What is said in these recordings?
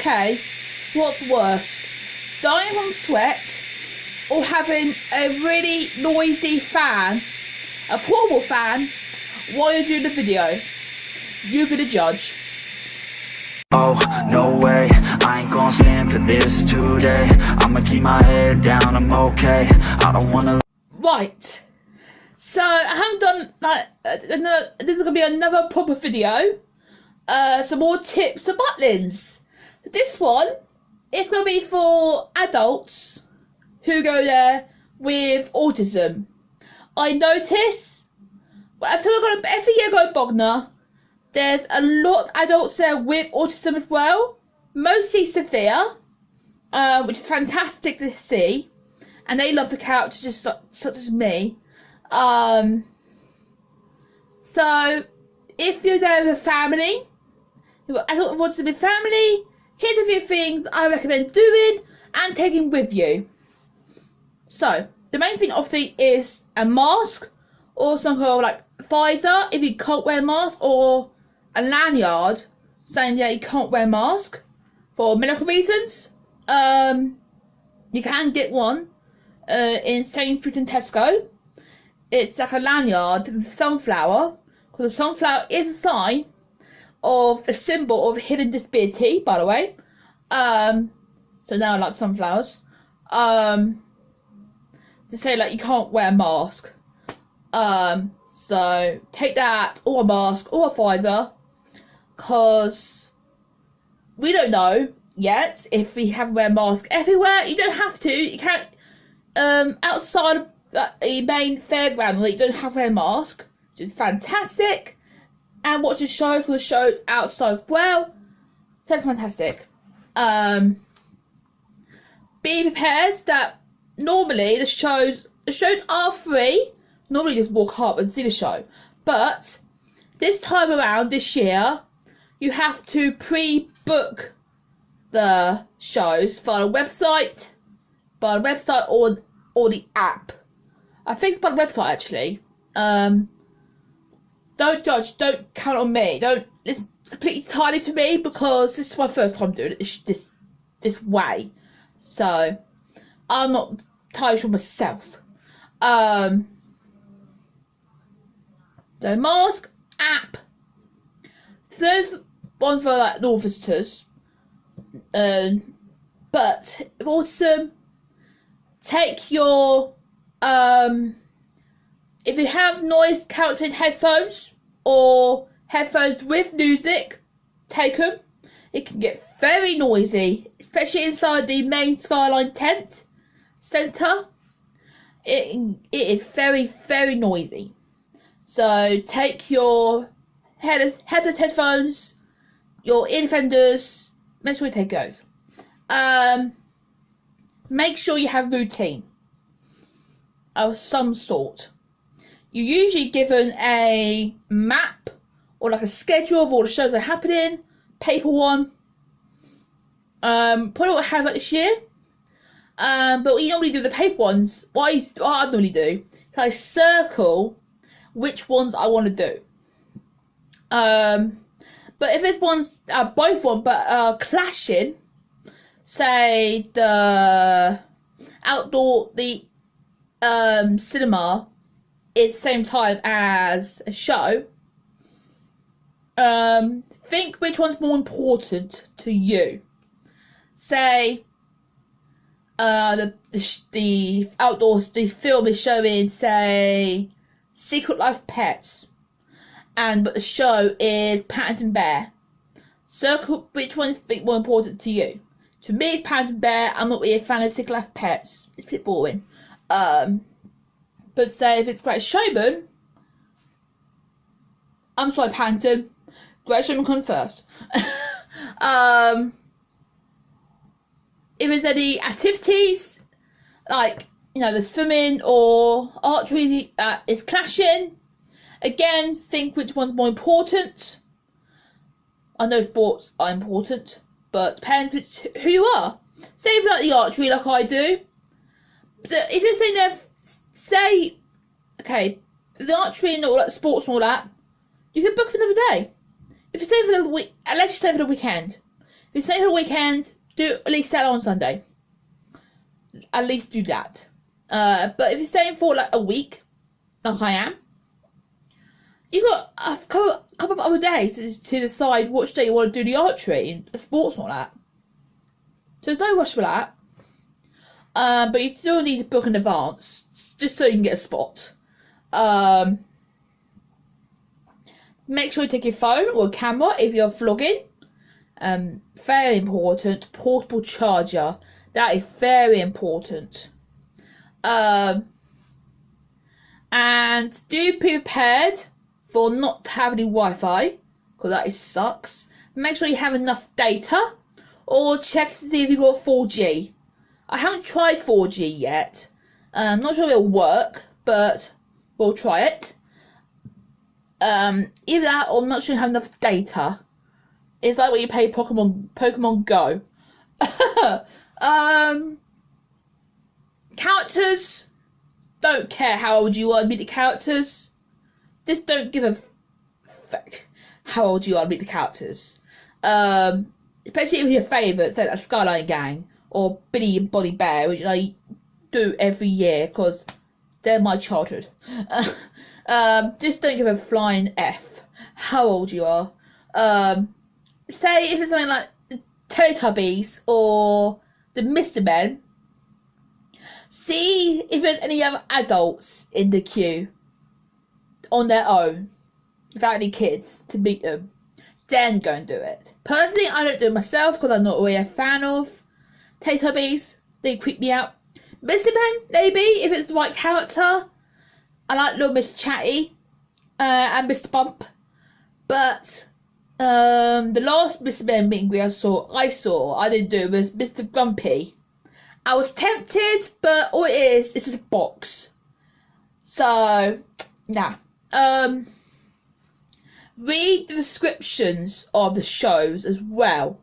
okay, what's worse? Dying from sweat or having a really noisy fan, a portable fan, while you're doing the video? You be the judge. Oh, no way, I ain't gonna stand for this today. I'ma keep my head down, I'm okay. I don't wanna... Right, so I haven't done, like, this is gonna be another proper video. Some more tips for Butlins. This one is gonna be for adults who go there with autism. I notice, every year I go to Bognor, there's a lot of adults there with autism as well, mostly severe, which is fantastic to see, and they love the characters just such as me. So if you're there with a family, you've got adult with autism with family, here's a few things I recommend doing and taking with you. So the main thing obviously is a mask or some kind of like visor if you can't wear a mask, or a lanyard saying that you can't wear a mask for medical reasons. You can get one in Sainsbury's and Tesco. It's like a lanyard with sunflower, because the sunflower is a sign of a symbol of hidden disability, by the way. So now I like sunflowers. To say like you can't wear a mask. So take that, or a mask, or a visor, because we don't know yet if we have to wear a mask everywhere. You don't have to. You can't. Outside of the main fairground, you don't have to wear a mask, which is fantastic. And watch the shows, because the shows outside as well. That's fantastic. Be prepared that normally the shows are free. Normally just walk up and see the show. But this time around, this year, you have to pre-book the shows via the website, or the app. I think it's by the website actually. Don't judge, don't count on me. It's completely entirely to me, because this is my first time doing it this way. So I'm not entirely sure myself. The mask app. So those ones for like normal visitors. But if autism, take your if you have noise cancelling headphones or headphones with music, take them. It can get very noisy, especially inside the main Skyline tent centre. It is very, very noisy. So take your headphones, your ear defenders, make sure you take those. Make sure you have routine of some sort. You're usually given a map or like a schedule of all the shows that are happening, paper one. Probably what I have like this year. But you normally do the paper ones. What I normally do is I circle which ones I want to do. But if there's ones, both one, but clashing, say the outdoor, the cinema is the same time as a show, think which one's more important to you. Say the outdoors, the film is showing, say, Secret Life Pets, but the show is Paddington Bear. Circle which one is more important to you. To me, it's Paddington Bear. I'm not really a fan of Secret Life Pets. It's a bit boring. But say if it's Great Showman, I'm sorry, Paddington. Great Showman comes first. If there's any activities, like, you know, the swimming or archery that is clashing, again, think which one's more important. I know sports are important, but depends who you are. Say if you like the archery like I do, but if you're saying there, say, okay, the archery and all that, sports and all that, you can book for another day. If you stay for the week, unless you stay for the weekend. If you stay for the weekend, do at least stay on Sunday. At least do that. But if you're staying for like a week, like I am, you've got a couple of other days to decide which day you want to do the archery and the sports and all that. So there's no rush for that. But you still need to book in advance, just so you can get a spot. Make sure you take your phone or a camera if you're vlogging. Very important. Portable charger. That is very important. And do be prepared for not having any Wi-Fi, because that sucks. Make sure you have enough data, or check to see if you've got 4G. I haven't tried 4G yet. I'm not sure it'll work, but we'll try it. Either that, or I'm not sure you have enough data. It's like when you play Pokemon Go. Characters, don't care how old you are to meet the characters. Just don't give a fuck how old you are to meet the characters. Especially if your favourites, like a Skyline Gang or Billy and Bonnie Bear, which I do every year because they're my childhood. Just don't give a flying F how old you are. Say if it's something like the Teletubbies or the Mr. Men, see if there's any other adults in the queue on their own without any kids to meet them. Then go and do it. Personally, I don't do it myself because I'm not really a fan of Teletubbies. They creep me out. Mr. Men, maybe, if it's the right character. I like little Miss Chatty and Mr. Bump. But the last Mr. Men meet and greet I didn't do, was Mr. Grumpy. I was tempted, but all it is just a box. So, nah. Read the descriptions of the shows as well,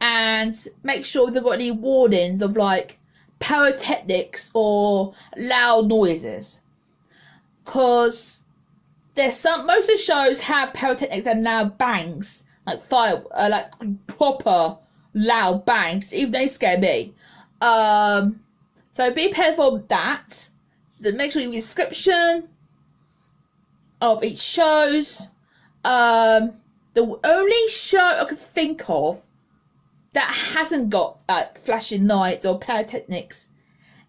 and make sure they've got any warnings of like pyrotechnics or loud noises, because most of the shows have pyrotechnics and loud bangs, like fire, like proper loud bangs. Even they scare me. So be prepared for that. So make sure you read the description of each shows. The only show I can think of that hasn't got like flashing lights or pyrotechnics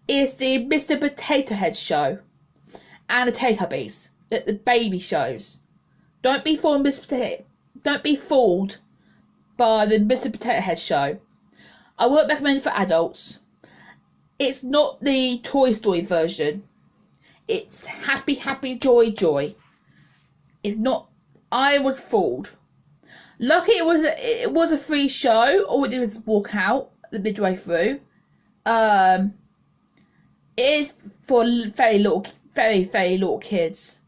is the Mr. Potato Head show and the Teletubbies, the baby shows. Don't be fooled by the Mr. Potato Head show. I won't recommend it for adults. It's not the Toy Story version. It's Happy Happy Joy Joy. It's not. I was fooled. Lucky it was a free show. All we did was walk out the midway through. It is for very little kids.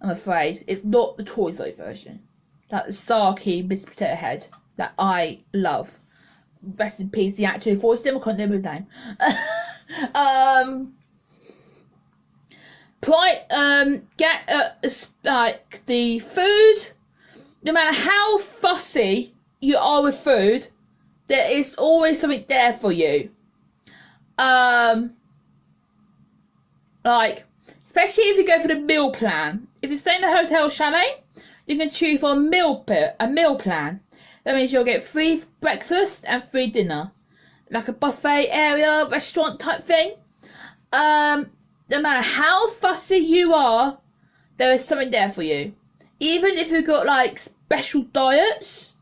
I'm afraid it's not the Toy Story version. Like the Sarky Mr. Potato Head that I love. Rest in peace, the actor who voiced him. I can't remember his name. Get like the food. No matter how fussy you are with food, there is always something there for you. Like especially if you go for the meal plan. If you stay in a hotel chalet, you can choose for a meal plan. That means you'll get free breakfast and free dinner, like a buffet area, restaurant type thing. No matter how fussy you are, there is something there for you. Even if you've got like special diets,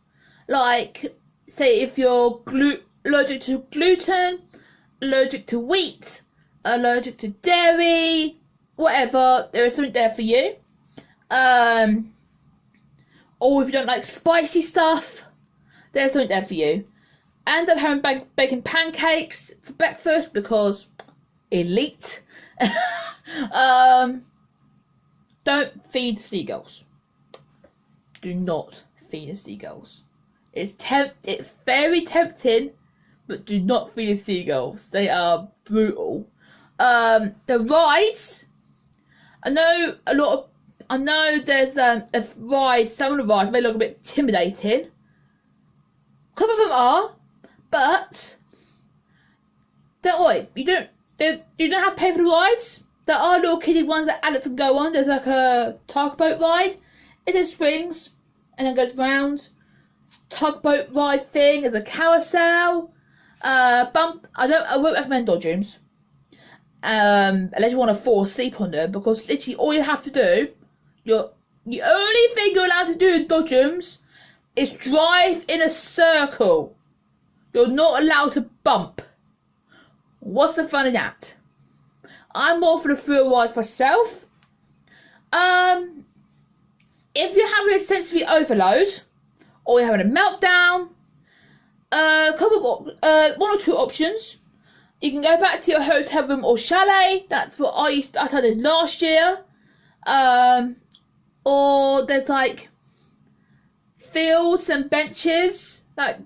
like say if you're allergic to gluten, allergic to wheat, allergic to dairy, whatever, there is something there for you. Or if you don't like spicy stuff, there's something there for you. I end up having bacon pancakes for breakfast because elite. Don't feed seagulls. Do not feed the seagulls. It's very tempting, but do not feed the seagulls. They are brutal. The rides. I know there's a ride. Some of the rides may look a bit intimidating. A couple of them are. But don't worry, you don't have to pay for the rides. There are little kiddie ones that adults can go on. There's like a tugboat ride. It just swings and then goes round. Tugboat ride thing. There's a carousel. Bump. I won't recommend dodge rooms. Unless you want to fall asleep on them, because literally all you have to do, the only thing you're allowed to do in dodge rooms is drive in a circle. You're not allowed to bump. What's the fun in that? I'm more for the thrill rides myself. If you're having a sensory overload or you're having a meltdown, one or two options. You can go back to your hotel room or chalet. That's what I did last year. Or there's like fields and benches, like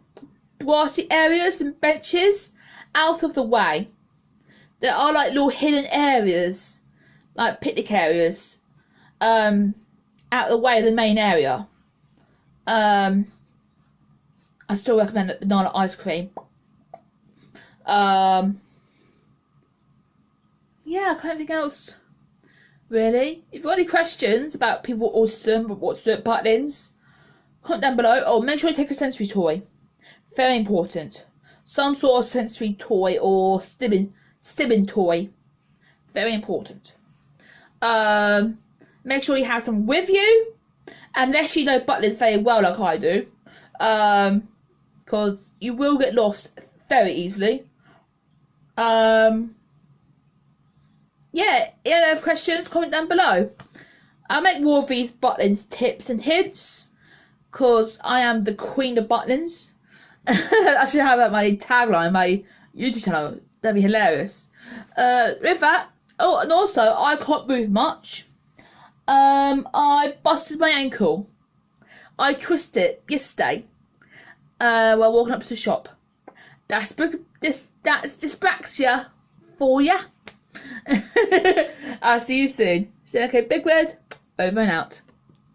grassy areas and benches out of the way. There are like little hidden areas, like picnic areas, out of the way of the main area. I still recommend the banana ice cream. Yeah, I can't think else. Really? If you've got any questions about people with autism, what to do at Butlins, comment down below. Oh, make sure you take a sensory toy. Very important. Some sort of sensory toy or stimming toy. Very important. Make sure you have some with you, unless you know Butlins very well like I do. Because you will get lost very easily. Yeah, any other questions, comment down below. I'll make more of these Butlins tips and hints, because I am the queen of Butlins. I should have that my tagline, my YouTube channel. That'd be hilarious. With that, oh, and also, I can't move much. I busted my ankle. I twisted it yesterday while walking up to the shop. That's dyspraxia for ya. I'll see you soon. So, okay, Big Red, over and out.